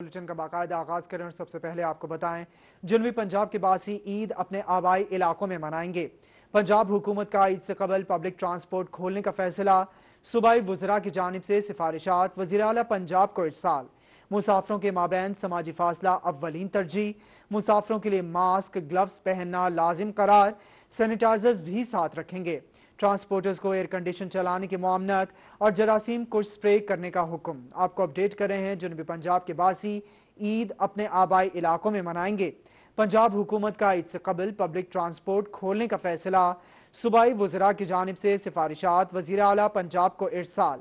Bulletin का बाकायदा आगाज करें और सबसे पहले आपको बताएं, जनूबी पंजाब के बासी ईद अपने आबाई इलाकों में मनाएंगे। पंजाब हुकूमत का ईद से कबल पब्लिक ट्रांसपोर्ट खोलने का फैसला, सूबाई वुज़रा की जानिब से सिफारिशात, वज़ीर आला पंजाब को इरसाल। मुसाफिरों के माबैन समाजी फासला अव्वलीन तरजीह, मुसाफिरों के लिए मास्क ग्लव्स पहनना लाजिम करार, सैनिटाइजर्स भी साथ रखेंगे। ट्रांसपोर्टर्स को एयर कंडीशन चलाने की मामनत और जरासीम कुछ स्प्रे करने का हुक्म। आपको अपडेट कर रहे हैं, जनूबी पंजाब के बासी ईद अपने आबाई इलाकों में मनाएंगे। पंजाब हुकूमत का ईद से कबल पब्लिक ट्रांसपोर्ट खोलने का फैसला, सूबाई वुज़रा की जानिब से सिफारिशात, वज़ीर आला पंजाब को इरसाल।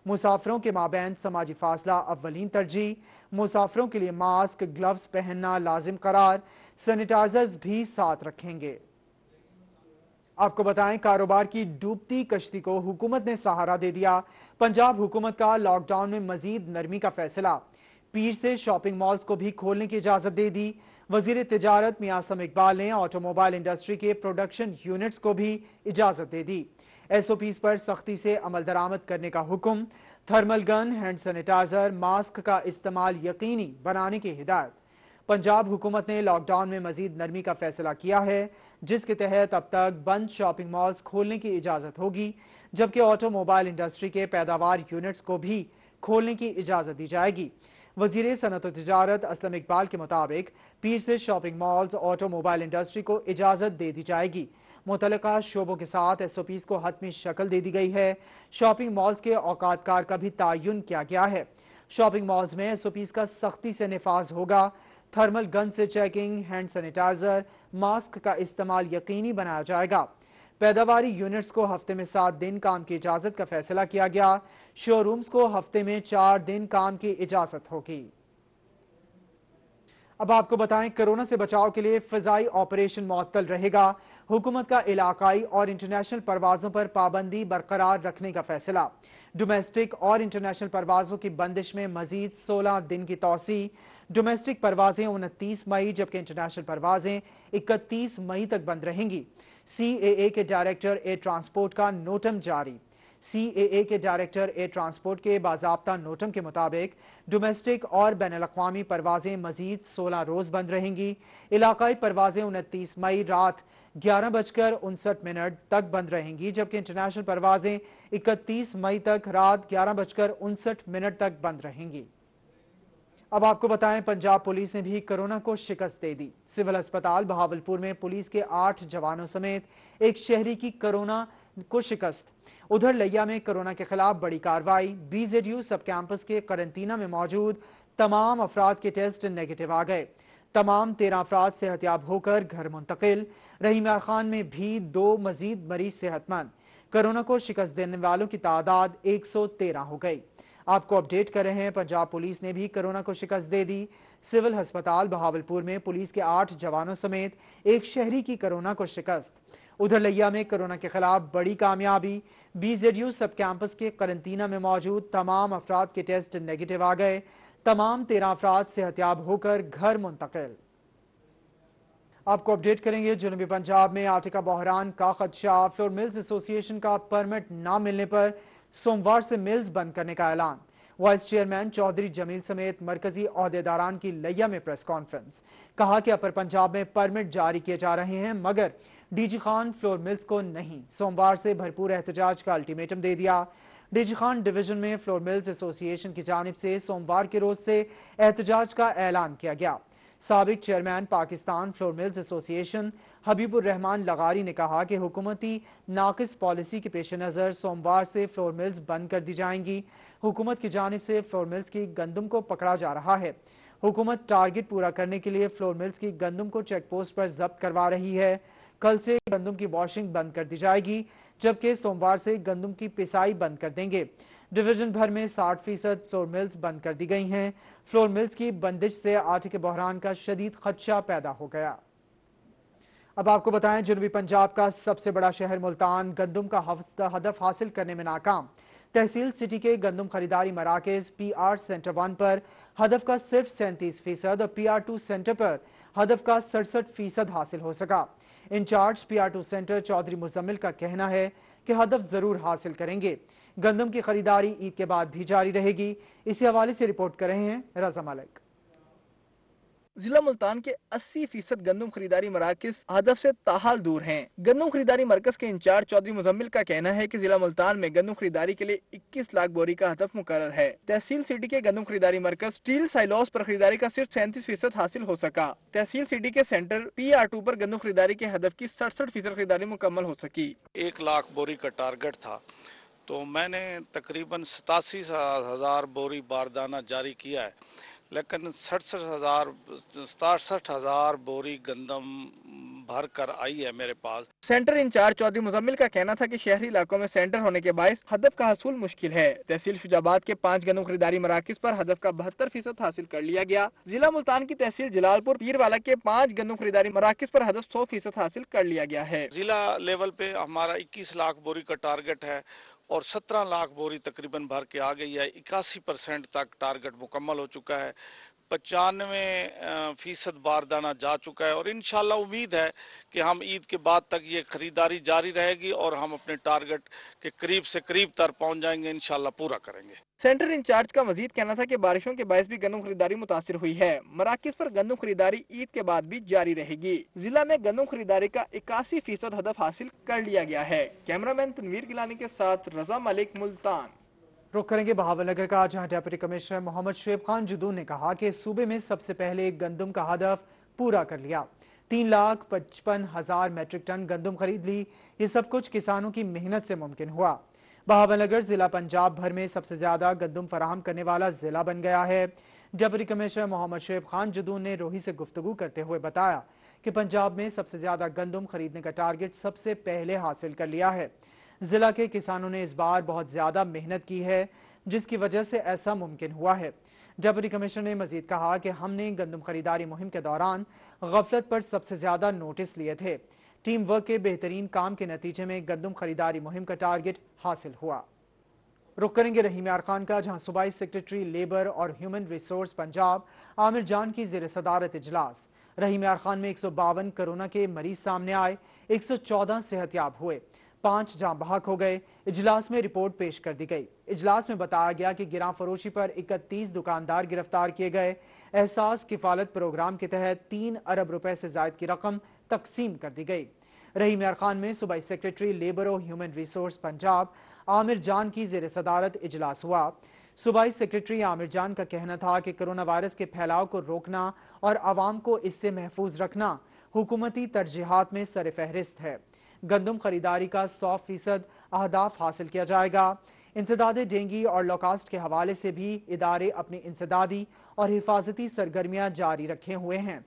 मुसाफिरों के माबैन समाजी फासला अव्वलीन तरजीह, मुसाफिरों के लिए मास्क ग्लव्स पहनना लाजिम करार, सैनिटाइजर्स भी साथ रखेंगे। आपको बताएं, कारोबार की डूबती कश्ती को हुकूमत ने सहारा दे दिया। पंजाब हुकूमत का लॉकडाउन में मजीद नरमी का फैसला, पीर से शॉपिंग मॉल्स को भी खोलने की इजाजत दे दी। वजीर तिजारत मियां आसम इकबाल ने ऑटोमोबाइल इंडस्ट्री के प्रोडक्शन यूनिट्स को भी इजाजत दे दी। एसओपीज पर सख्ती से अमल दरामद करने का हुक्म, thermal gun, hand sanitizer, mask का इस्तेमाल यकीनी बनाने की हिदायत। पंजाब हुकूमत ने लॉकडाउन में मजीद नरमी का फैसला किया है, जिसके तहत अब तक बंद शॉपिंग मॉल्स खोलने की इजाजत होगी, जबकि ऑटोमोबाइल इंडस्ट्री के पैदावार यूनिट्स को भी खोलने की इजाजत दी जाएगी। वजीर सनत और तिजारत असलम इकबाल के मुताबिक पीर से शॉपिंग मॉल्स ऑटोमोबाइल इंडस्ट्री को इजाजत दे दी जाएगी। मुतलका शोबों के साथ एसओपीज को हतमी शक्ल दे दी गई है। शॉपिंग मॉल्स के औकातकार का भी तयन किया गया है। शॉपिंग मॉल्स में एसओपीज का सख्ती से निफाज होगा। थर्मल गन से चेकिंग, हैंड सैनिटाइजर, मास्क का इस्तेमाल यकीनी बनाया जाएगा। पैदावारी यूनिट्स को हफ्ते में 7 दिन काम की इजाजत का फैसला किया गया। शोरूम्स को हफ्ते में 4 दिन काम की इजाजत होगी। अब आपको बताएं, कोरोना से बचाव के लिए फिजाई ऑपरेशन मुअत्तल रहेगा। हुकूमत का इलाकाई और इंटरनेशनल परवाजों पर पाबंदी बरकरार रखने का फैसला। डोमेस्टिक और इंटरनेशनल परवाजों की बंदिश में मजीद 16 दिन की तौसी। डोमेस्टिक परवाजें 29 मई जबकि इंटरनेशनल परवाजें 31 मई तक बंद रहेंगी। सीएए के डायरेक्टर एयर ट्रांसपोर्ट का नोटम जारी। सीएए के डायरेक्टर एयर ट्रांसपोर्ट के बाज़ाब्ता नोटम के मुताबिक डोमेस्टिक और बैनुल-अक़वामी परवाजें मजीद 16 रोज बंद रहेंगी। इलाकाई परवाजें 29 मई रात 11:59 तक बंद रहेंगी, जबकि इंटरनेशनल परवाजें 31 मई तक रात 11:59 तक बंद रहेंगी। अब आपको बताएं, पंजाब पुलिस ने भी कोरोना को शिकस्त दे दी। सिविल अस्पताल बहावलपुर में पुलिस के 8 जवानों समेत एक शहरी की कोरोना को शिकस्त। उधर लिया में कोरोना के खिलाफ बड़ी कार्रवाई। बीजेडयू सब कैंपस के करंटीना में मौजूद तमाम अफराद के टेस्ट नेगेटिव आ गए। तमाम 13 अफराद सेहतियाब होकर घर मुंतकिल। रहीम यार खान में भी 2 मजीद मरीज सेहतमंद। कोरोना को शिकस्त देने वालों की तादाद 113 हो गई। आपको अपडेट कर रहे हैं, पंजाब पुलिस ने भी कोरोना को शिकस्त दे दी। सिविल अस्पताल बहावलपुर में पुलिस के 8 जवानों समेत एक शहरी की कोरोना को शिकस्त। उधर लिया में कोरोना के खिलाफ बड़ी कामयाबी। बीजेडयू सब कैंपस के करंटीना में मौजूद तमाम अफराद के टेस्ट नेगेटिव आ गए। तमाम 13 अफराद सेहतियाब होकर घर मुंतकिल। आपको अपडेट करेंगे, जनूबी पंजाब में आटे का बहरान का खदशा। फ्लोर मिल्स एसोसिएशन का परमिट न मिलने पर सोमवार से मिल्स बंद करने का ऐलान। वाइस चेयरमैन चौधरी जमील समेत मरकजी ओहदेदारान की लिया में प्रेस कॉन्फ्रेंस। कहा कि अपर पंजाब में परमिट जारी किए जा रहे हैं, मगर डीजी खान फ्लोर मिल्स को नहीं। सोमवार से भरपूर एहतजाज का अल्टीमेटम दे दिया। डीजी खान डिवीजन में फ्लोर मिल्स एसोसिएशन की जानिब से सोमवार के रोज से एहतजाज का ऐलान किया गया। साबिक chairman Pakistan flour mills association Habibur Rahman Lagari ने कहा कि हुकूमती नाकिस पॉलिसी के पेश नज़र सोमवार से फ्लोर मिल्स बंद कर दी जाएंगी। हुकूमत की जानिब से फ्लोर मिल्स की गंदम को पकड़ा जा रहा है। हुकूमत टारगेट पूरा करने के लिए फ्लोर मिल्स की गंदम को चेक पोस्ट पर जब्त करवा रही है। कल से गंदम की वॉशिंग बंद कर दी जाएगी, जबकि सोमवार से गंदम की पिसाई बंद कर देंगे। डिवीजन भर में 60% फ्लोर मिल्स बंद कर दी गई हैं। फ्लोर मिल्स की बंदिश से आटे के बहरान का शदीद खदशा पैदा हो गया। अब आपको बताएं, जनूबी पंजाब का सबसे बड़ा शहर मुल्तान गंदम का हदफ हासिल करने में नाकाम। तहसील सिटी के गंदम खरीदारी मराकज PR सेंटर 1 पर हदफ का सिर्फ 37% और PR2 सेंटर पर हदफ का 67% हासिल हो सका। In charge PR2 centre Chaudhary Muzammil का कहना है कि हदफ जरूर हासिल करेंगे। गंदम की खरीदारी ईद के बाद भी जारी रहेगी। इसी हवाले से रिपोर्ट कर रहे हैं रजा मलिक। ضلع ملتان کے 80% گندم خریداری مراکز ہدف سے تاحال دور ہیں۔ گندم خریداری مرکز کے انچارج چودھری مزمل کا کہنا ہے کہ ضلع ملتان میں گندم خریداری کے لیے 21 لاکھ بوری کا ہدف مقرر ہے۔ تحصیل سٹی کے گندم خریداری مرکز اسٹیل سائلوس پر خریداری کا صرف 37% حاصل ہو سکا۔ تحصیل سٹی کے سینٹر PR2 پر گندم خریداری کے ہدف کی 67% خریداری مکمل ہو سکی۔ 1 لاکھ بوری کا ٹارگٹ تھا تو میں نے تقریباً 87,000 بوری باردانہ جاری کیا ہے، لیکن 67,000 بوری گندم بھر کر آئی ہے میرے پاس۔ سینٹر انچارج چودھری مزمل کا کہنا تھا کہ شہری علاقوں میں سینٹر ہونے کے باعث ہدف کا حصول مشکل ہے۔ تحصیل شجاباد کے 5 گندم خریداری مراکز پر ہدف کا 72% حاصل کر لیا گیا۔ ضلع ملتان کی تحصیل جلال پور پیروالا کے 5 گندم خریداری مراکز پر ہدف 100% حاصل کر لیا گیا ہے۔ ضلع لیول پہ ہمارا 21 لاکھ بوری کا ٹارگٹ ہے اور 17 لاکھ بوری تقریباً بھر کے آ گئی ہے۔ 81% تک ٹارگٹ مکمل ہو چکا ہے۔ 95% باردانہ جا چکا ہے اور انشاءاللہ امید ہے کہ ہم عید کے بعد تک یہ خریداری جاری رہے گی اور ہم اپنے ٹارگٹ کے قریب سے قریب تر پہنچ جائیں گے، انشاءاللہ پورا کریں گے۔ سینٹر انچارج کا مزید کہنا تھا کہ بارشوں کے باعث بھی گندم خریداری متاثر ہوئی ہے۔ مراکز پر گندم خریداری عید کے بعد بھی جاری رہے گی۔ ضلع میں گندم خریداری کا 81% ہدف حاصل کر لیا گیا ہے۔ کیمرامین تنویر گیلانی کے ساتھ رضا ملک، ملتان۔ رخ کریں گے بہاول نگر کا، جہاں ڈپٹی کمشنر محمد شعیب خان جدون نے کہا کہ صوبے میں سب سے پہلے گندم کا ہدف پورا کر لیا۔ 3,55,000 میٹرک ٹن گندم خرید لی۔ یہ سب کچھ کسانوں کی محنت سے ممکن ہوا۔ بہاول نگر ضلع پنجاب بھر میں سب سے زیادہ گندم فراہم کرنے والا ضلع بن گیا ہے۔ ڈپٹی کمشنر محمد شعیب خان جدون نے روہی سے گفتگو کرتے ہوئے بتایا کہ پنجاب میں سب سے زیادہ گندم خریدنے کا ٹارگٹ سب سے پہلے حاصل کر لیا ہے۔ ضلع کے کسانوں نے اس بار بہت زیادہ محنت کی ہے، جس کی وجہ سے ایسا ممکن ہوا ہے۔ ڈپٹی کمشنر نے مزید کہا کہ ہم نے گندم خریداری مہم کے دوران غفلت پر سب سے زیادہ نوٹس لیے تھے۔ ٹیم ورک کے بہترین کام کے نتیجے میں گندم خریداری مہم کا ٹارگٹ حاصل ہوا۔ رخ کریں گے رحیم یار خان کا، جہاں صوبائی سیکریٹری لیبر اور ہیومن ریسورس پنجاب عامر جان کی زیر صدارت اجلاس۔ رحیم یار خان میں 152 کورونا کے مریض سامنے آئے، 114 صحت یاب ہوئے، 5 جاں بحق ہو گئے۔ اجلاس میں رپورٹ پیش کر دی گئی۔ اجلاس میں بتایا گیا کہ گراں فروشی پر 31 دکاندار گرفتار کیے گئے۔ احساس کفالت پروگرام کے تحت 3 ارب روپے سے زائد کی رقم تقسیم کر دی گئی۔ رحیم یار خان میں صوبائی سیکریٹری لیبر و ہیومن ریسورس پنجاب عامر جان کی زیر صدارت اجلاس ہوا۔ صوبائی سیکریٹری عامر جان کا کہنا تھا کہ کرونا وائرس کے پھیلاؤ کو روکنا اور عوام کو اس سے محفوظ رکھنا حکومتی ترجیحات میں سر فہرست ہے۔ گندم خریداری کا 100% اہداف حاصل کیا جائے گا۔ انسداد ڈینگی اور لوکاسٹ کے حوالے سے بھی ادارے اپنی انسدادی اور حفاظتی سرگرمیاں جاری رکھے ہوئے ہیں۔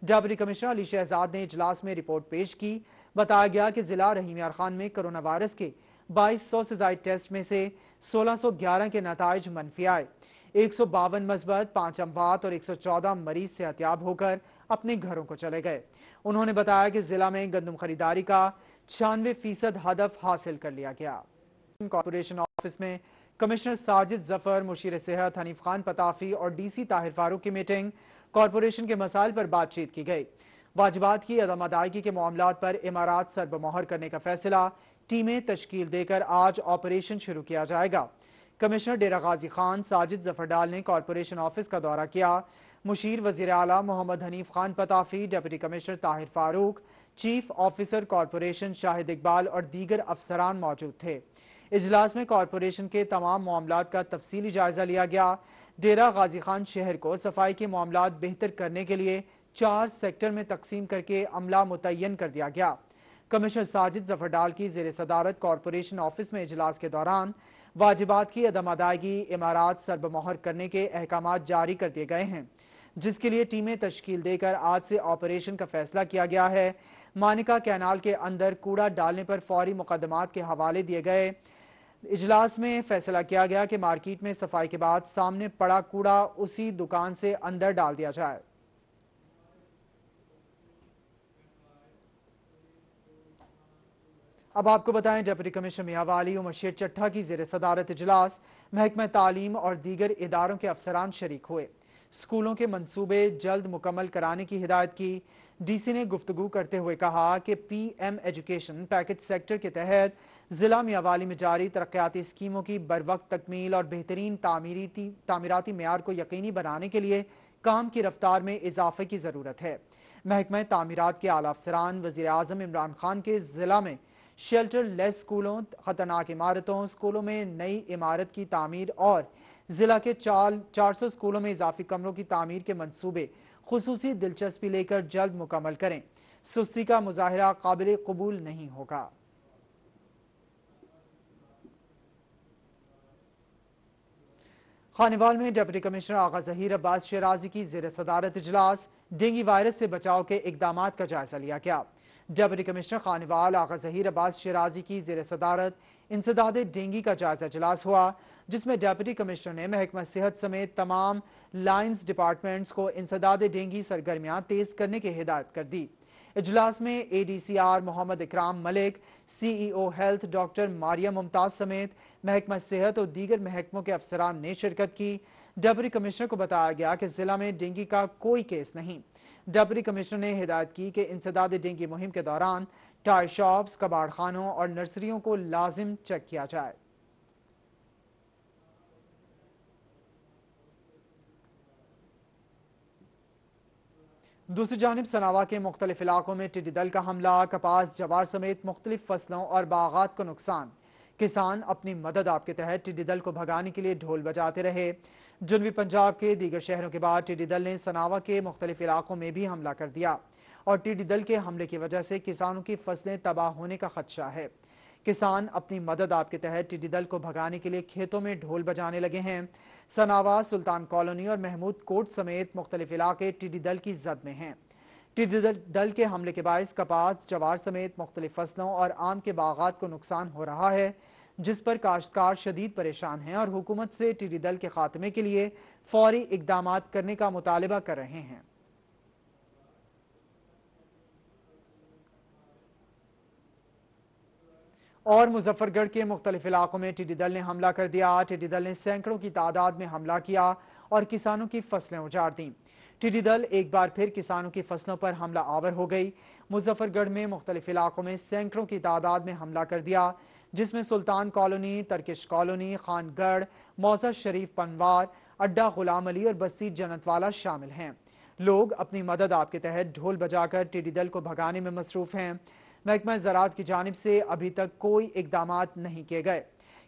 ڈپٹی کمشنر علی شہزاد نے اجلاس میں رپورٹ پیش کی۔ بتایا گیا کہ ضلع رحیم یار خان میں کرونا وائرس کے 2200 سے زائد ٹیسٹ میں سے 1611 کے نتائج منفی آئے۔ 152 مثبت، 5 اموات اور 114 مریض صحتیاب ہو کر اپنے گھروں کو چلے گئے۔ انہوں نے بتایا کہ ضلع میں گندم خریداری کا 96% ہدف حاصل کر لیا گیا۔ کارپوریشن آفس میں کمشنر ساجد ظفر، مشیر صحت حنیف خان پتافی اور DC طاہر فاروق کی میٹنگ۔ کارپوریشن کے مسائل پر بات چیت کی گئی۔ واجبات کی عدم ادائیگی کے معاملات پر امارات سر بمہر کرنے کا فیصلہ۔ ٹیمیں تشکیل دے کر آج آپریشن شروع کیا جائے گا۔ کمشنر ڈیرہ غازی خان ساجد ظفر ڈال نے کارپوریشن آفس کا دورہ کیا۔ مشیر وزیر اعلیٰ محمد حنیف خان پتافی، ڈپٹی کمشنر طاہر فاروق، چیف آفیسر کارپوریشن شاہد اقبال اور دیگر افسران موجود تھے۔ اجلاس میں کارپوریشن کے تمام معاملات کا تفصیلی جائزہ لیا گیا۔ ڈیرہ غازی خان شہر کو صفائی کے معاملات بہتر کرنے کے لیے 4 سیکٹر میں تقسیم کر کے عملہ متعین کر دیا گیا۔ کمشنر ساجد ظفر ڈال کی زیر صدارت کارپوریشن آفس میں اجلاس کے دوران واجبات کی عدم ادائیگی امارات سر بمہر کرنے کے احکامات جاری کر دیے گئے ہیں، جس کے لیے ٹیمیں تشکیل دے کر آج سے آپریشن کا فیصلہ کیا گیا ہے۔ مانکا کینال کے اندر کوڑا ڈالنے پر فوری مقدمات کے حوالے دیے گئے۔ اجلاس میں فیصلہ کیا گیا کہ مارکیٹ میں صفائی کے بعد سامنے پڑا کوڑا اسی دکان سے اندر ڈال دیا جائے۔ اب آپ کو بتائیں ڈپٹی کمشنر میاوالی و مشیر چٹھا کی زیر صدارت اجلاس۔ محکمہ تعلیم اور دیگر اداروں کے افسران شریک ہوئے۔ اسکولوں کے منصوبے جلد مکمل کرانے کی ہدایت کی۔ DC نے گفتگو کرتے ہوئے کہا کہ PM ایجوکیشن پیکج سیکٹر کے تحت ضلع میاوالی میں جاری ترقیاتی اسکیموں کی بروقت تکمیل اور بہترین تعمیراتی معیار کو یقینی بنانے کے لیے काम की रफ्तार में इजाफे की जरूरत है। महकमा तामीरात के आला अफसरान वजीर आजम इमरान खान के जिला में शेल्टर लेस स्कूलों, खतरनाक इमारतों, स्कूलों में नई इमारत की तामीर और जिला के 400 स्कूलों में इजाफी कमरों की तामीर के मंसूबे खुसूसी दिलचस्पी लेकर जल्द मुकम्मल करें। सुस्ती का मुजाहिरा काबिल कबूल नहीं होगा। खानेवाल में डिप्टी कमिश्नर आगा जहीर अब्बास शिराजी की जेर सदारत इजलास डेंगू वायरस से बचाव के इकदाम का जायजा लिया गया। डिप्टी कमिश्नर खानेवाल आगा जहीर अब्बास शिराजी की जेर सदारत इंसदाद डेंगू का जायजा इजलास हुआ, जिसमें डिप्टी कमिश्नर ने महकमा सेहत समेत तमाम लाइन्स डिपार्टमेंट्स को इंसदाद डेंगू सरगर्मियां तेज करने की हिदायत कर दी। इजलास में ADCR मोहम्मद इकराम Malik, CEO health doctor Maria Mumtaz समेत महकमा सेहत और दीगर महकमों के अफसरान ने शिरकत की। डिप्टी कमिश्नर को बताया गया कि जिला में डेंगू का कोई केस नहीं। डिप्टी कमिश्नर ने हिदायत की कि इंसदाद डेंगू मुहिम के दौरान टायर शॉप्स, कबाड़ खानों और नर्सरियों को लाजिम चेक किया जाए। दूसरी जानिब सनावा के मुख्तलिफ इलाकों में टिड्डी दल का हमला, कपास, जवार समेत मुख्तलिफ फसलों और बागात को नुकसान। किसान अपनी मदद आप के तहत टिड्डी दल को भगाने के लिए ढोल बजाते रहे। जनूबी पंजाब के दीगर शहरों के बाद टिड्डी दल ने सनावा के मुख्तलिफ इलाकों में भी हमला कर दिया और टिड्डी दल के हमले की वजह से किसानों की फसलें तबाह होने का खदशा है। किसान अपनी मदद आप के तहत टिड्डी दल को भगाने के लिए खेतों में ढोल बजाने लगे हैं। सनावा, सुल्तान कॉलोनी और महमूद कोट समेत मुख्तलिफ इलाके टिड्डी दल की जद में हैं। टिड्डी दल के हमले के बायस कपास, जवार समेत मुख्तलिफ फसलों और आम के बागात को नुकसान हो रहा है, जिस पर काश्तकार शदीद परेशान हैं और हुकूमत से टिड्डी दल के खात्मे के लिए फौरी इकदाम करने का मुतालबा कर रहे हैं। और मुजफ्फरगढ़ के मुख्तलिफ इलाकों में टिड्डी दल ने हमला कर दिया। टिड्डी दल ने सैकड़ों की तादाद में हमला किया और किसानों की फसलें उजाड़ दी। टिड्डी दल एक बार फिर किसानों की फसलों पर हमला आवर हो गई। मुजफ्फरगढ़ में मुख्तलिफ इलाकों में सैकड़ों की तादाद में हमला कर दिया, जिसमें सुल्तान कॉलोनी, तरकिश कॉलोनी, खानगढ़, मौजा शरीफ पनवार, अड्डा गुलाम अली और बस्ती जन्नतवाला शामिल हैं। लोग अपनी मदद आप के तहत ढोल बजाकर टिड्डी दल को भगाने में मसरूफ हैं। महकमा ज़राअत की जानिब से अभी तक कोई इकदामात नहीं किए गए।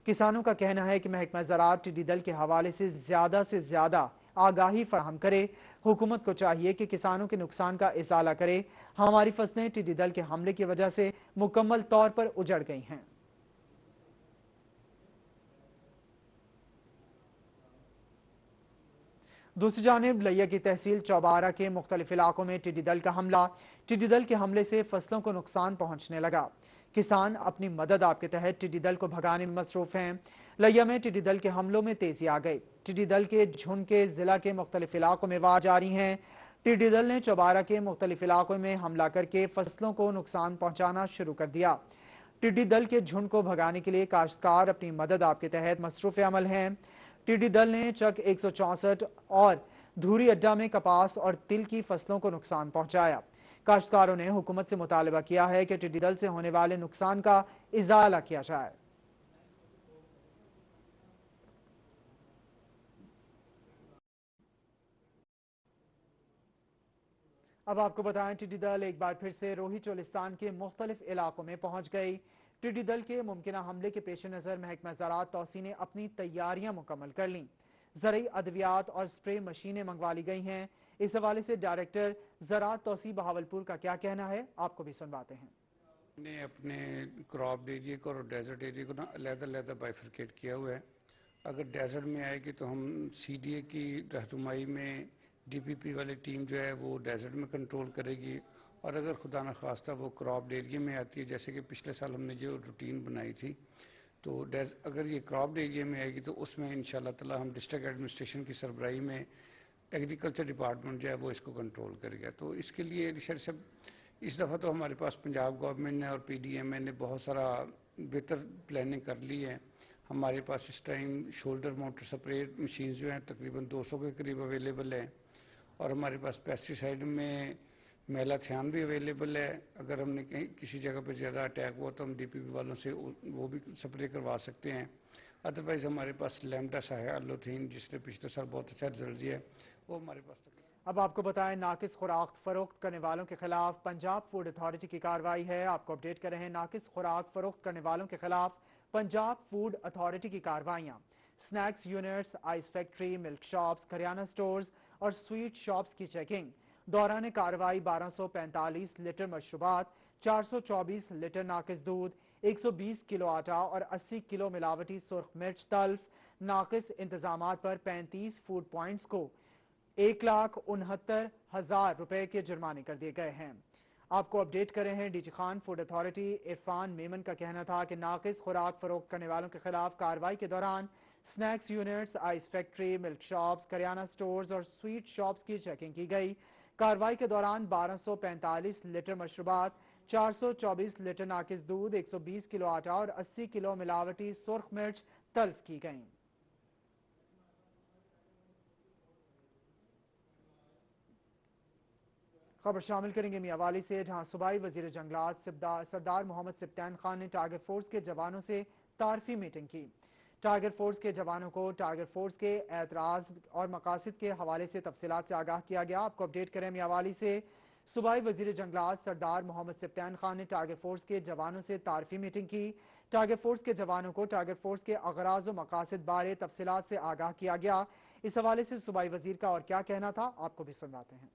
किसानों का कहना है कि महकमा ज़राअत टिड्डी दल के हवाले से ज्यादा आगाही फराहम करे। हुकूमत को चाहिए कि किसानों के नुकसान का इजाला करे। हमारी फसलें टिड्डी दल के हमले की वजह से मुकम्मल तौर पर उजड़ गई हैं। दूसरी जानिब लिया की तहसील चौबारा के मुख्तलिफ इलाकों में टिड्डी दल का हमला। टिड्डी दल के हमले से फसलों को नुकसान पहुंचने लगा। किसान अपनी मदद आप के तहत टिड्डी दल को भगाने में मसरूफ हैं। लिया में टिड्डी दल के हमलों में तेजी आ गई। टिड्डी दल के झुंड के जिला के मुख्तलिफ इलाकों में वार जारी हैं। टिड्डी दल ने चौबारा के मुख्तलिफ इलाकों में हमला करके फसलों को नुकसान पहुंचाना शुरू कर दिया। टिड्डी दल के झुंड को भगाने के लिए काश्तकार अपनी मदद आप के तहत मसरूफ अमल हैं। टिड्डी दल ने चक 164 और धूरी अड्डा में कपास और तिल की फसलों को नुकसान पहुंचाया। काश्तकारों ने हुकूमत से मुतालबा किया है कि टिड्डी दल से होने वाले नुकसान का इजाला किया जाए। अब आपको बताएं, टिड्डी दल एक बार फिर से रोही चोलिस्तान के मुख्तलिफ इलाकों में पहुंच गई। टिड्डी दल के मुमकिन हमले के पेश नजर महकमा ज़राअत तौसी ने अपनी तैयारियां मुकम्मल कर लीं। ज़रई अद्वियात और स्प्रे मशीनें मंगवा ली गई हैं। इस हवाले से डायरेक्टर ज़राअत तौसी बहावलपुर का क्या कहना है, आपको भी सुनवाते हैं। ने अपने क्रॉप एरिया को और डेजर्ट एरिया को ना अलग-अलग बाइफरकेट किया हुआ है। अगर डेजर्ट में आएगी तो हम CDA की रहनुमाई में DPP वाली टीम जो है वो डेजर्ट में कंट्रोल करेगी, और अगर खुदा न खास्ता वो क्रॉप एरिया में आती है, जैसे कि पिछले साल हमने जो रूटीन बनाई थी, तो अगर ये क्रॉप एरिया में आएगी तो उसमें इंशाल्लाह ताला हम डिस्ट्रिक्ट एडमिनिस्ट्रेशन की सरबराही में एग्रीकल्चर डिपार्टमेंट जो है वो इसको कंट्रोल करेगा। तो इसके लिए रिशर्च सब इस दफ़ा तो हमारे पास पंजाब गवर्नमेंट ने और PDMA ने बहुत सारा बेहतर प्लानिंग कर ली है। हमारे पास इस time shoulder mounted spray machine जो हैं तकरीबन 200 के करीब अवेलेबल है, और हमारे पास पेस्टिसाइड में मेलाथियान भी अवेलेबल है। अगर हमने कहीं किसी जगह पर ज़्यादा अटैक हुआ तो हम DPP वालों से वो भी स्प्रे करवा सकते हैं। अदरवाइज़ हमारे पास लैम्डा साहियालोथीन, जिसने पिछले साल बहुत अच्छा रिजल्ट दिया है, वो हमारे पास अब आपको बताएं, नाकिस खुराक फरोख्त करने वालों के खिलाफ पंजाब फूड अथॉरिटी की कार्रवाई है। आपको अपडेट कर रहे हैं, नाकिस खुराक फरोख्त करने वालों के खिलाफ पंजाब फूड अथॉरिटी की कार्रवाइयां। Snacks units, ice factory, milk shops, kirana stores और स्वीट शॉप्स की चेकिंग। दौरान कार्रवाई 1245 लीटर मशरूबात, 424 लीटर नाकिस दूध, 120 किलो आटा और 80 किलो मिलावटी सुर्ख मिर्च तल्फ। नाकिस इंतजामात पर 35 फूड पॉइंट्स को 1,69,000 रुपए के जुर्माने कर दिए गए हैं। आपको अपडेट कर रहे हैं, DG Khan food authority Irfan Memon का कहना था कि नाकिस खुराक फरोख्त करने वालों के खिलाफ कार्रवाई के दौरान snacks units, ice factory, milk shops, kirana stores और स्वीट शॉप्स की चेकिंग की गई। कार्रवाई के दौरान 1245 लीटर मशरूबात, 424 लीटर नाकिस दूध, 120 किलो आटा और 80 किलो मिलावटी सुर्ख मिर्च तल्फ की गई। खबर शामिल करेंगे मियावाली से, जहां सूबाई वजीर जंगलात सरदार मोहम्मद सिब्तान खान ने टाइगर फोर्स के जवानों से तारफी मीटिंग की। टाइगर फोर्स के जवानों को टाइगर फोर्स के एतराज और मकासद के हवाले से तफसीलात से आगाह किया गया। आपको अपडेट करें मियावाली से, सूबाई वजीर जंगलात सरदार मोहम्मद सिब्तान खान ने टाइगर फोर्स के जवानों से तारफी मीटिंग की। टाइगर फोर्स के जवानों को टाइगर फोर्स के अगराज और मकासद बारे तफसीलात से आगाह किया गया। इस हवाले से सूबाई वजीर का और क्या कहना था, आपको भी सुनवाते हैं।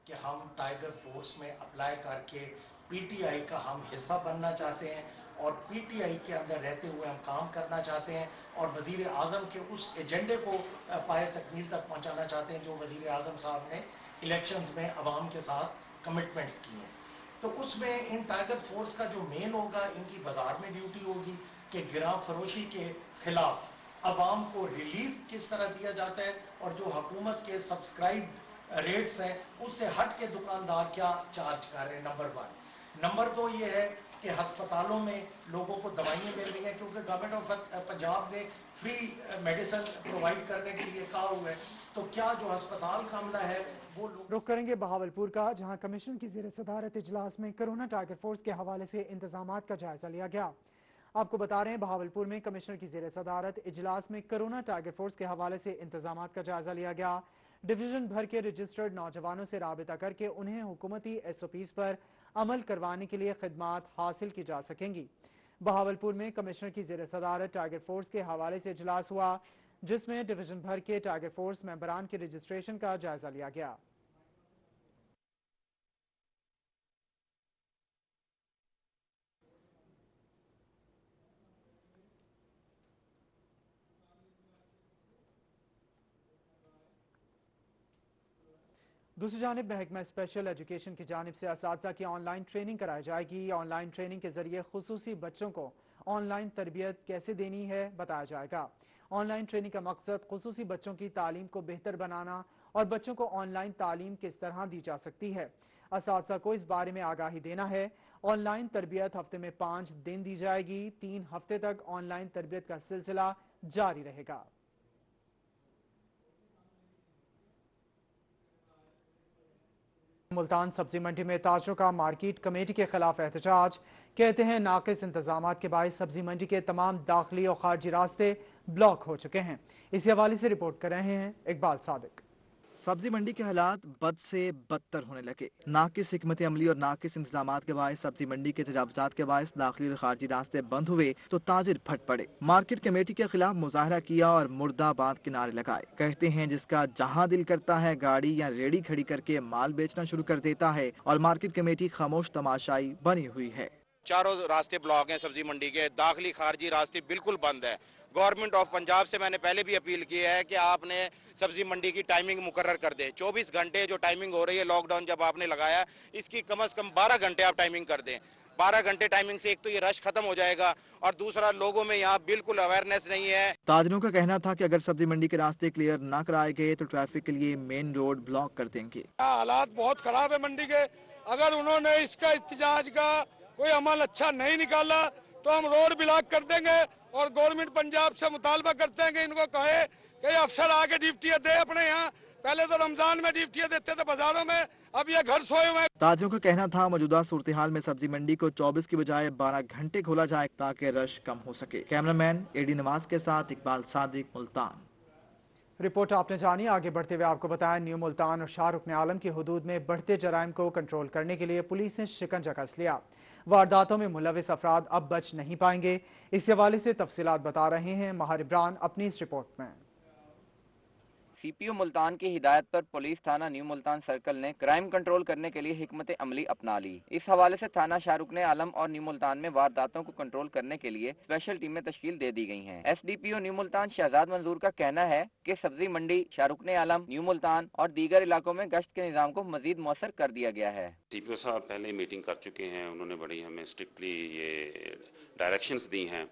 कि हम टाइगर फोर्स में अप्लाई करके पीटीआई का हम हिस्सा बनना चाहते हैं और पीटीआई के अंदर रहते हुए हम काम करना चाहते हैं और वजीर आजम के उस एजेंडे को पाए तकमील तक पहुंचाना चाहते हैं जो वजीर आजम साहब ने इलेक्शंस में अवाम के साथ कमिटमेंट्स किए हैं। तो उसमें इन टाइगर फोर्स का जो मेन होगा, इनकी बाजार में ड्यूटी होगी कि गिरा फरोशी के खिलाफ अवाम को रिलीफ किस तरह दिया जाता है और जो हुकूमत के सब्सक्राइब रेट्स हैं उससे हट के दुकानदार क्या चार्ज कर रहे हैं, नंबर 1। नंबर 2 ये है कि अस्पतालों में लोगों को दवाइयां मिल रही हैं क्योंकि गवर्नमेंट ऑफ पंजाब ने फ्री मेडिसिन प्रोवाइड करने के लिए कहा हुआ है। तो क्या जो अस्पताल का अमला है वो रुख करेंगे बहावलपुर का, जहां कमिश्नर की ज़ेर सदारत इजलास में कोरोना टाइगर फोर्स के हवाले से इंतजामात का जायजा लिया गया। आपको बता रहे हैं, बहावलपुर में कमिश्नर की ज़ेर सदारत इजलास में कोरोना टाइगर फोर्स के हवाले से इंतजामात का जायजा लिया गया। डिवीजन भर के रजिस्टर्ड नौजवानों से राबिता करके उन्हें हुकूमती SOPs पर अमल करवाने के लिए खिदमात हासिल की जा सकेंगी। बहावलपुर में कमिश्नर की ज़ेर सदारत टाइगर फोर्स के हवाले से इजलास हुआ, जिसमें डिवीजन भर के टाइगर फोर्स मेंबरान के रजिस्ट्रेशन का जायजा लिया गया। दूसरी जानिब महकमा स्पेशल एजुकेशन की जानिब से असातिज़ा की ऑनलाइन ट्रेनिंग कराई जाएगी। ऑनलाइन ट्रेनिंग के जरिए खुसूसी बच्चों को ऑनलाइन तरबियत कैसे देनी है बताया जाएगा। ऑनलाइन ट्रेनिंग का मकसद खुसूसी बच्चों की तालीम को बेहतर बनाना और बच्चों को ऑनलाइन तालीम किस तरह दी जा सकती है, असातिज़ा को इस बारे में आगाही देना है। ऑनलाइन तरबियत हफ्ते में 5 दिन दी जाएगी। 3 हफ्ते तक ऑनलाइन तरबियत का सिलसिला जारी रहेगा। मुल्तान सब्जी मंडी में ताजरों का मार्केट कमेटी के खिलाफ एहतजाज। कहते हैं, नाकिस इंतजामात के बायस सब्जी मंडी के तमाम दाखिली और खारजी रास्ते ब्लॉक हो चुके हैं। इसी हवाले से रिपोर्ट कर रहे हैं इकबाल सादिक। सब्जी मंडी के हालात बद से बदतर होने लगे। नाकिस हिकमत अमली और नाकिस इंतजामात के बायस सब्जी मंडी के तजावुजात के बायस दाखिली और खारजी रास्ते बंद हुए तो ताजिर फट पड़े। मार्केट कमेटी के खिलाफ मुजाहरा किया और मुर्दाबाद के नारे लगाए। कहते हैं, जिसका जहां दिल करता है गाड़ी या रेडी खड़ी करके माल बेचना शुरू कर देता है और मार्केट कमेटी खामोश तमाशाई बनी हुई है। चारों रास्ते ब्लॉक हैं सब्जी मंडी के, दाखिली खारजी रास्ते बिल्कुल बंद है। गवर्नमेंट ऑफ पंजाब से मैंने पहले भी अपील की है कि आपने सब्जी मंडी की टाइमिंग मुकर्रर कर दे। 24 घंटे जो टाइमिंग हो रही है लॉकडाउन जब आपने लगाया, इसकी कम से कम 12 घंटे आप टाइमिंग कर दें। 12 घंटे टाइमिंग से एक तो ये रश खत्म हो जाएगा और दूसरा लोगों में यहाँ बिल्कुल अवेयरनेस नहीं है। ताजरों का कहना था कि अगर सब्जी मंडी के रास्ते क्लियर न कराए गए तो ट्रैफिक के लिए मेन रोड ब्लॉक कर देंगे। हालात बहुत खराब है मंडी के। अगर उन्होंने इसका एहतजाज का कोई अमल अच्छा नहीं निकाला तो हम रोड ब्लॉक कर देंगे और गवर्नमेंट पंजाब से मुतालबा करते हैं कि इनको कहे कि अफसर आके ड्यूटियां दे अपने यहाँ। पहले तो रमजान में ड्यूटियां देते थे बाजारों में, अब ये घर सोए हुए। ताजरों का कहना था, मौजूदा सूरत हाल में सब्जी मंडी को 24 की बजाय 12 घंटे खोला जाए ताकि रश कम हो सके। कैमरामैन AD नवाज के साथ इकबाल सादिक, मुल्तान। रिपोर्ट आपने जानी। आगे बढ़ते हुए आपको बताया, न्यू मुल्तान और शाह रुकन आलम की हुदूद में बढ़ते जराइम को कंट्रोल करने के लिए पुलिस ने शिकंजा कस लिया। वारदातों में मुलविस अफराद अब बच नहीं पाएंगे। इस हवाले से तफसीलात बता रहे हैं माहिर इमरान अपनी इस रिपोर्ट में। सीपीओ मुल्तान की हिदायत पर पुलिस थाना न्यू मुल्तान सर्कल ने क्राइम कंट्रोल करने के लिए हिकमत अमली अपना ली। इस हवाले से थाना शाहरुकने आलम और न्यू मुल्तान में वारदातों को कंट्रोल करने के लिए स्पेशल टीमें तश्कील दे दी गई हैं। एसडीपीओ न्यू मुल्तान शहजाद मंजूर का कहना है कि सब्जी मंडी, शाहरुकने आलम, न्यू मुल्तान और दीगर इलाकों में गश्त के निजाम को मजीद मौसर कर दिया गया है। सीपीओ साहब पहले मीटिंग कर चुके हैं। उन्होंने बड़ी हमें स्ट्रिक्टली ये डायरेक्शंस दी हैं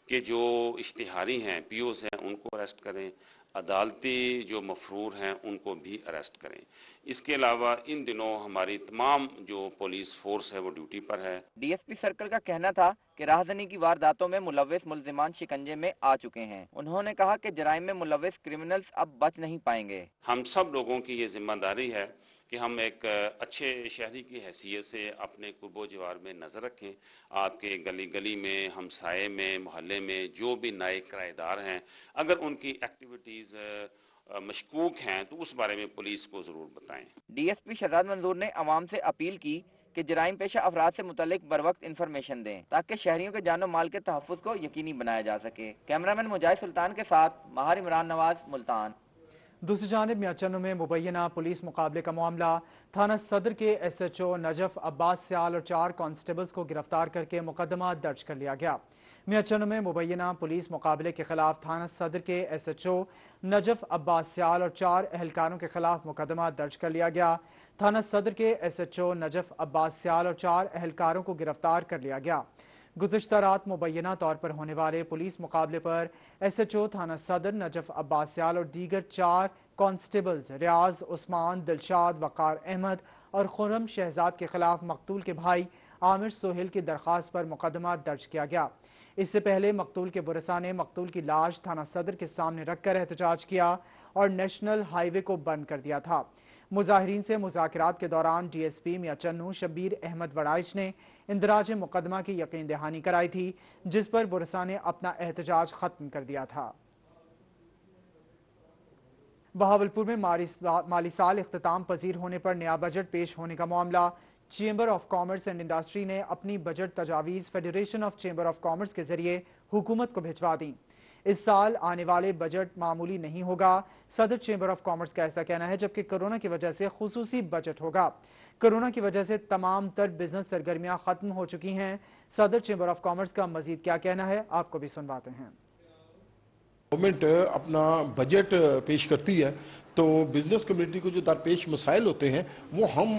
कि जो इश्तिहारी हैं, पीओस हैं, उनको अरेस्ट करें, अदालती जो मफरूर हैं उनको भी अरेस्ट करें। इसके अलावा इन दिनों हमारी तमाम जो पुलिस फोर्स है वो ड्यूटी पर है। डीएसपी सर्कल का कहना था कि राहजनी की वारदातों में मुलविस मुल्जिमान शिकंजे में आ चुके हैं। उन्होंने कहा कि जराइम में मुलविस क्रिमिनल्स अब बच नहीं पाएंगे। हम सब लोगों की ये जिम्मेदारी है कि हम एक अच्छे शहरी की हैसियत से अपने कुर्बो जवार में नज़र रखें। आपके गली गली में, हमसाये में, मोहल्ले में जो भी नए किराएदार हैं, अगर उनकी एक्टिविटीज़ मशकूक हैं तो उस बारे में पुलिस को ज़रूर बताएं। डीएसपी शहजाद मंजूर ने अवाम से अपील की कि जराइम पेशा अफराद से मुतल्लिक बर वक्त इन्फॉर्मेशन दें ताकि शहरियों के जानो माल के तहफ़्फ़ुज़ को यकीनी बनाया जा सके। कैमरामैन मुजाहिद सुल्तान के साथ माहिर इमरान नवाज, मुल्तान। दूसरी जानिब मियाचन्नू में मुबैना पुलिस मुकाबले का मामला। थाना सदर के एसएचओ नजफ अब्बास सियाल और 4 कांस्टेबल्स को गिरफ्तार करके मुकदमा दर्ज कर लिया गया। मियाचन्नू में मुबैना पुलिस मुकाबले के खिलाफ थाना सदर के एसएचओ नजफ अब्बास सियाल और 4 एहलकारों के खिलाफ मुकदमा दर्ज कर लिया गया। थाना सदर के एसएचओ नजफ अब्बास सियाल और 4 एहलकारों को गिरफ्तार कर लिया गया। गुज़िश्ता रात मुबैना तौर पर होने वाले पुलिस मुकाबले पर एसएचओ थाना सदर नजफ अब्बास सियाल और दीगर 4 कांस्टेबल्स रियाज, उस्मान, दिलशाद, वकार अहमद और खुर्रम शहजाद के खिलाफ मकतूल के भाई आमिर सोहेल की दरख्वास्त पर मुकदमा दर्ज किया गया। इससे पहले मकतूल के बुरसा ने मकतूल की लाश थाना सदर के सामने रखकर एहतजाज किया और नेशनल हाईवे को बंद कर दिया था। मुजाहिरीन से मुज़ाकरात के दौरान डीएसपी मियाचन्नू शब्बीर अहमद वड़ाइश ने इंदराज मुकदमा की यकीन दहानी कराई थी, जिस पर बुरसा ने अपना एहतजाज खत्म कर दिया था। बहावलपुर में माली साल इख्तिताम पजीर होने पर नया बजट पेश होने का मामला। Chamber of commerce and industry ने अपनी बजट तजावीज़ federation of chamber of commerce के जरिए हुकूमत को भिजवा दी। इस साल आने वाले बजट मामूली नहीं होगा। सदर चेंबर ऑफ कॉमर्स का ऐसा कहना है, जबकि कोरोना की वजह से खुसूसी बजट होगा। कोरोना की वजह से तमाम तर बिजनेस सरगर्मियां खत्म हो चुकी हैं। सदर चेंबर ऑफ कॉमर्स का मजीद क्या कहना है, आपको भी सुनवाते हैं। गवर्नमेंट अपना बजट पेश करती है तो बिजनेस कम्युनिटी को जो दरपेश मसाइल होते हैं वो हम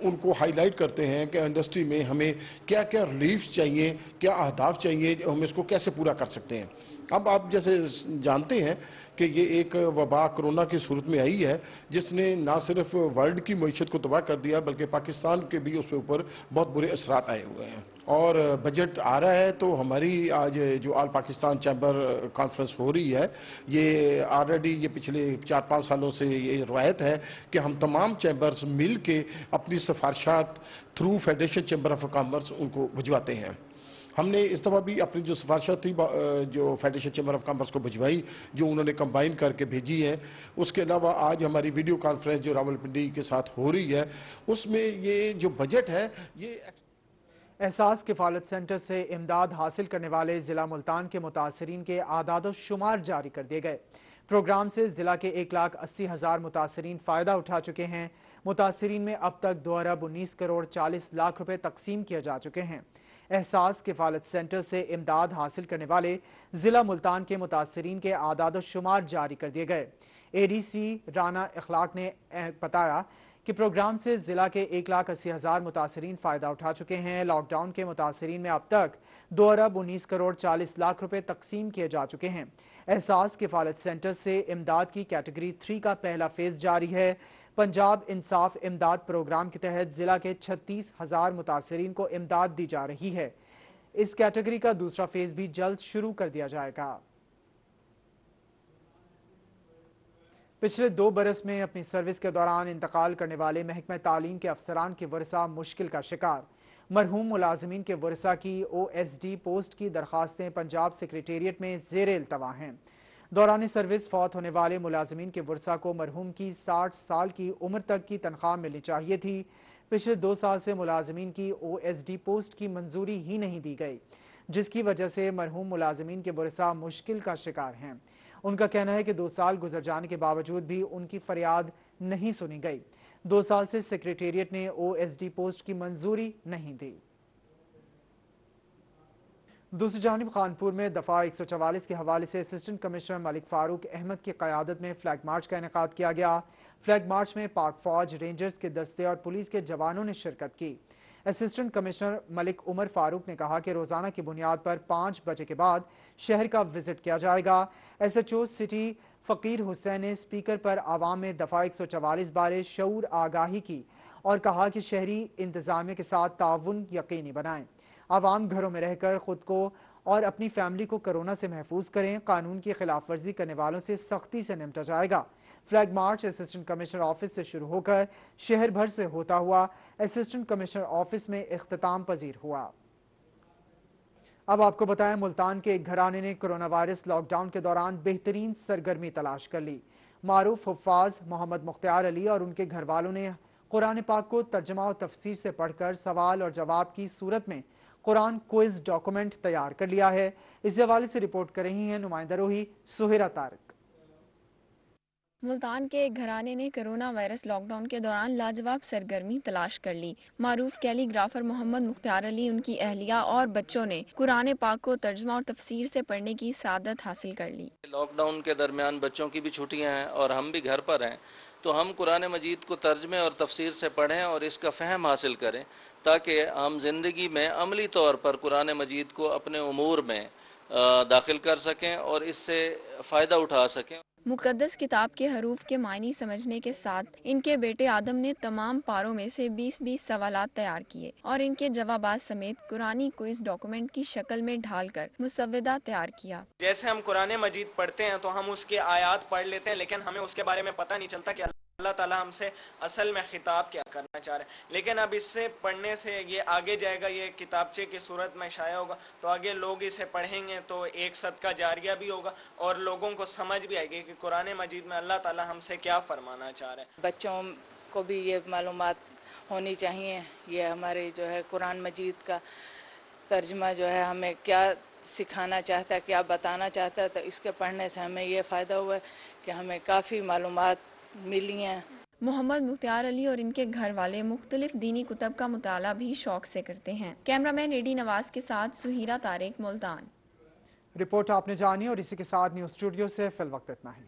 उनको हाईलाइट करते हैं कि इंडस्ट्री में हमें क्या क्या रिलीफ चाहिए, क्या अहदाफ चाहिए, हम इसको कैसे पूरा कर सकते हैं। अब आप जैसे जानते हैं कि ये एक वबा कोरोना की सूरत में आई है जिसने ना सिर्फ वर्ल्ड की मईशत को तबाह कर दिया बल्कि पाकिस्तान के भी उसके ऊपर बहुत बुरे असरात आए हुए हैं। और बजट आ रहा है तो हमारी आज जो ऑल पाकिस्तान चैम्बर कॉन्फ्रेंस हो रही है, ये ऑलरेडी ये पिछले 4-5 सालों से ये रवायत है कि हम तमाम चैम्बर्स मिल के अपनी सिफारिशात through federation chamber of commerce उनको भिजवाते हैं। हमने इस दफ़ा भी अपनी जो सिफारिशात थी जो फेडरेशन चैम्बर ऑफ कॉमर्स को भिजवाई, जो उन्होंने कंबाइन करके भेजी है। उसके अलावा आज हमारी वीडियो कॉन्फ्रेंस जो रावलपिंडी के साथ हो रही है उसमें ये जो बजट है ये एहसास किफालत सेंटर से इमदाद हासिल करने वाले जिला मुल्तान के मुतासरीन के आदाद शुमार जारी कर दिए गए। प्रोग्राम से जिला के 1,80,000 मुतासरीन फायदा उठा चुके हैं। मुतासरीन में अब तक 2 अरब 19 करोड़ 40 लाख रुपए तकसीम किए जा चुके हैं। एहसास किफालत सेंटर से इमदाद हासिल करने वाले जिला मुल्तान के मुतासरीन के आदाद शुमार जारी कर दिए गए। एडीसी राना इखलाक ने बताया कि प्रोग्राम से जिला के 1,80,000 मुतासरीन फायदा उठा चुके हैं। लॉकडाउन के मुतासरीन में अब तक 2 अरब 19 करोड़ 40 लाख रुपए तकसीम किए जा चुके हैं। एहसास किफालत सेंटर से इमदाद की कैटेगरी 3 का पहला फेज जारी है। पंजाब इंसाफ इमदाद प्रोग्राम के तहत जिला के 36,000 मुतासरीन को इमदाद दी जा रही है। इस कैटेगरी का दूसरा फेज भी जल्द शुरू कर दिया जाएगा। पिछले 2 बरस में अपनी सर्विस के दौरान इंतकाल करने वाले महकमा तालीम के अफसरान के वरसा मुश्किल का शिकार। मरहूम मुलाजमीन के वरसा की OSD पोस्ट की दरखास्तें पंजाब सेक्रेटेरिएट में ज़ेर इल्तवा हैं। दौरान सर्विस फौत होने वाले मुलाजिमीन के वर्सा को मरहूम की 60 साल की उम्र तक की तनख्वाह मिलनी चाहिए थी। पिछले 2 साल से मुलाजिमीन की OSD पोस्ट की मंजूरी ही नहीं दी गई, जिसकी वजह से मरहूम मुलाजिमीन के वर्सा मुश्किल का शिकार हैं। उनका कहना है कि 2 साल गुजर जाने के बावजूद भी उनकी फरियाद नहीं सुनी गई। 2 साल से सेक्रेटेरिएट ने OSD पोस्ट की मंजूरी नहीं दी। दूसरी जानिब खानपुर में दफा 144 के हवाले से असिस्टेंट कमिश्नर मलिक फारूक अहमद की क़यादत में फ्लैग मार्च का इनेकाद किया गया। फ्लैग मार्च में पाक फौज, रेंजर्स के दस्ते और पुलिस के जवानों ने शिरकत की। असिस्टेंट कमिश्नर मलिक उमर फारूक ने कहा कि रोजाना की बुनियाद पर 5 बजे के बाद शहर का विजिट किया जाएगा। SHO सिटी फकीर हुसैन ने स्पीकर पर आवाम में दफा 144 बारे शऊर आगाही की और कहा कि शहरी इंतजामिया के साथ ताउन यकीनी बनाएं। आवाम घरों में रहकर खुद को और अपनी फैमिली को कोरोना से महफूज करें। कानून की खिलाफ वर्जी करने वालों से सख्ती से निपटा जाएगा। Flag march assistant commissioner office से शुरू होकर शहर भर से होता हुआ असिस्टेंट कमिश्नर ऑफिस में इख्तिताम पजीर हुआ। अब आपको बताएं, मुल्तान के एक घराने ने कोरोना वायरस लॉकडाउन के दौरान बेहतरीन सरगर्मी तलाश कर ली। मारूफ हुफ्फाज मोहम्मद मुख्तार अली और उनके घर वालों ने कुरान पाक को तर्जमा और तफसीर से पढ़कर सवाल और जवाब की सूरत में कुरान क्विज डॉक्यूमेंट तैयार कर लिया है। इस हवाले से रिपोर्ट कर रही हैं नुमाइंदा रोही सुहेरा तारक। मुल्तान के एक घराने ने कोरोना वायरस लॉकडाउन के दौरान लाजवाब सरगर्मी तलाश कर ली। मारूफ कैलीग्राफर मोहम्मद मुख्तार अली, उनकी अहलिया और बच्चों ने कुरान पाक को तर्जमा और तफसीर से पढ़ने की सादत हासिल कर ली। लॉकडाउन के दरमियान बच्चों की भी छुट्टियां हैं और हम भी घर पर हैं, तो हम कुरान मजीद को तर्जमे और तफसीर से पढ़ें और इसका फहम हासिल करें, ताकि हम जिंदगी में अमली तौर पर कुरान मजीद को अपने उमूर में दाखिल कर सकें और इससे फ़ायदा उठा सकें। मुकद्दस किताब के हरूफ के मायने समझने के साथ इनके बेटे आदम ने तमाम पारों में से 20-20 सवालात तैयार किए और इनके जवाबात समेत कुरानी क्विज डॉक्यूमेंट की शक्ल में ढालकर मुसव्वदा तैयार किया। जैसे हम कुरान मजीद पढ़ते हैं तो हम उसके आयात पढ़ लेते हैं, लेकिन हमें उसके बारे में पता नहीं चलता कि अल्लाह ताला हमसे असल में खिताब क्या करना चाह रहे हैं। लेकिन अब इससे पढ़ने से ये आगे जाएगा, ये किताबचे की सूरत में शाया होगा, तो आगे लोग इसे पढ़ेंगे तो एक सदका जारिया भी होगा और लोगों को समझ भी आएगी कि कुरान मजीद में अल्लाह ताला हमसे क्या फरमाना चाह रहे हैं। बच्चों को भी ये मालूमात होनी चाहिए, ये हमारे जो है कुरान मजीद का तर्जमा जो है हमें क्या सिखाना चाहता है, क्या बताना चाहता है, तो इसके पढ़ने से हमें ये फ़ायदा हुआ है कि हमें काफ़ी मालूमात मिली हैं। मोहम्मद मुख्तार अली और इनके घर वाले मुख्तलिफ दीनी कुतब का मुताला भी शौक से करते हैं। कैमरामैन एडी नवाज के साथ सुहीरा तारिक, मुल्तान। रिपोर्ट आपने जानी और इसी के साथ न्यूज़ स्टूडियो से फिल वक्त इतना ही।